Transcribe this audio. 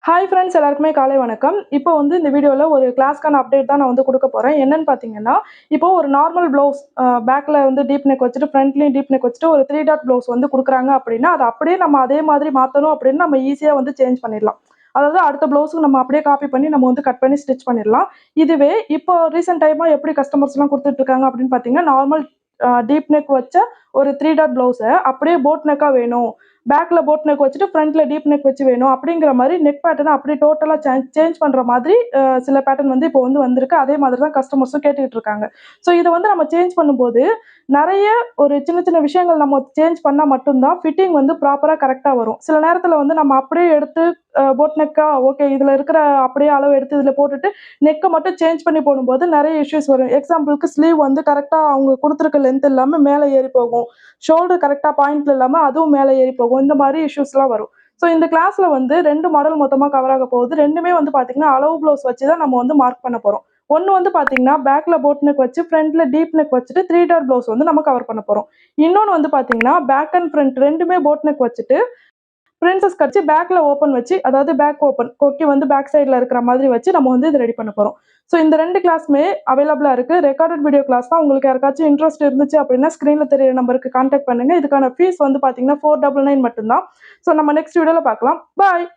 Hi friends எல்லாருக்குமே காலை வணக்கம். இப்போ வந்து இந்த வீடியோவில் ஒரு கிளாஸ்க்கான அப்டேட் தான் நான் வந்து கொடுக்க போகிறேன். என்னன்னு பார்த்தீங்கன்னா, இப்போ ஒரு நார்மல் ப்ளவுஸ் பேக்கில் வந்து டீப் நெக் வச்சுட்டு ஃப்ரண்ட்லேயும் டீப் நெக் வச்சுட்டு ஒரு 3 டாட் ப்ளவுஸ் வந்து கொடுக்குறாங்க அப்படின்னா, அதை அப்படியே நம்ம அதே மாதிரி மாற்றணும் அப்படின்னு நம்ம ஈஸியாக வந்து சேஞ்ச் பண்ணிடலாம். அதாவது அடுத்த ப்ளவுஸுக்கு நம்ம அப்படியே காப்பி பண்ணி நம்ம வந்து கட் பண்ணி ஸ்டிச் பண்ணிடலாம். இதுவே இப்போ ரீசெண்ட் டைமாக எப்படி கஸ்டமர்ஸ்லாம் கொடுத்துட்டு இருக்காங்க அப்படின்னு பார்த்தீங்கன்னா, நார்மல் டீப் நெக் வச்ச ஒரு 3 டாட் ப்ளவுஸை அப்படியே போட் நெக்காக வேணும், பேக்கில் போட் நெக் வச்சுட்டு ஃப்ரண்ட்டில் டீப் நெக் வச்சு வேணும் அப்படிங்கிற மாதிரி நெக் பேட்டர்னை அப்படியே டோட்டலாக சேஞ்ச் பண்ணுற மாதிரி சில பேட்டர்ன் வந்து இப்போ வந்து வந்திருக்கு. அதே மாதிரி தான் கஸ்டமர்ஸும் கேட்டுக்கிட்டு இருக்காங்க. ஸோ இதை வந்து நம்ம சேஞ்ச் பண்ணும்போது நிறைய ஒரு சின்ன சின்ன விஷயங்கள் நம்ம சேஞ்ச் பண்ணால் மட்டும்தான் ஃபிட்டிங் வந்து ப்ராப்பராக கரெக்டாக வரும். சில நேரத்தில் வந்து நம்ம அப்படியே எடுத்து போட் நெக்கா ஓகே இதில் இருக்கிற அப்படியே அளவு எடுத்து இதில் போட்டுட்டு நெக்கை மட்டும் சேஞ்ச் பண்ணி போடும்போது நிறைய இஷ்யூஸ் வரும். எக்ஸாம்பிளுக்கு ஸ்லீவ் வந்து கரெக்டாக அவங்க கொடுத்துருக்க லென்த் இல்லாமல் மேலே ஏறி போகும், ஷோல்டர் கரெக்டாக பாயிண்ட்ல இல்லாமல் அதுவும் மேலே ஏறி போகும். இந்த மாதிரி இஷ்யூஸ்லாம் வரும். ஸோ இந்த கிளாஸ்ல வந்து 2 மாடல் மொத்தமாக கவர் ஆக போகுது. 2மே வந்து பார்த்தீங்கன்னா அளவு ப்ளவுஸ் வச்சு தான் நம்ம வந்து மார்க் பண்ண போகிறோம். ஒன்று வந்து பார்த்தீங்கன்னா பேக்ல போட் நெக் வச்சு ஃப்ரண்ட்ல டீப் நெக் வச்சுட்டு 3 டாட் ப்ளவுஸ் வந்து நம்ம கவர் பண்ண போகிறோம். இன்னொன்று வந்து பார்த்தீங்கன்னா பேக் அண்ட் ஃப்ரண்ட் ரெண்டுமே போட் நெக் வச்சுட்டு பிரின்சஸ் கட்சி பேக்ல ஓப்பன் வச்சு, அதாவது பேக் ஓப்பன் கொக்கி வந்து பேக் சைடில் இருக்கிற மாதிரி வச்சு நம்ம வந்து இது ரெடி பண்ண போகிறோம். ஸோ இந்த 2 கிளாஸுமே அவைலபிளாக இருக்குது. ரெக்கார்டட் வீடியோ கிளாஸ் தான். உங்களுக்கு யாருக்காச்சும் இன்ட்ரெஸ்ட் இருந்துச்சு அப்படின்னா ஸ்க்ரீனில் தெரியிற நம்பருக்கு கான்டாக்ட் பண்ணுங்கள். இதுக்கான ஃபீஸ் வந்து பார்த்தீங்கன்னா 499 மட்டும்தான். ஸோ நம்ம நெக்ஸ்ட் வீடியோவில் பார்க்கலாம். பாய்.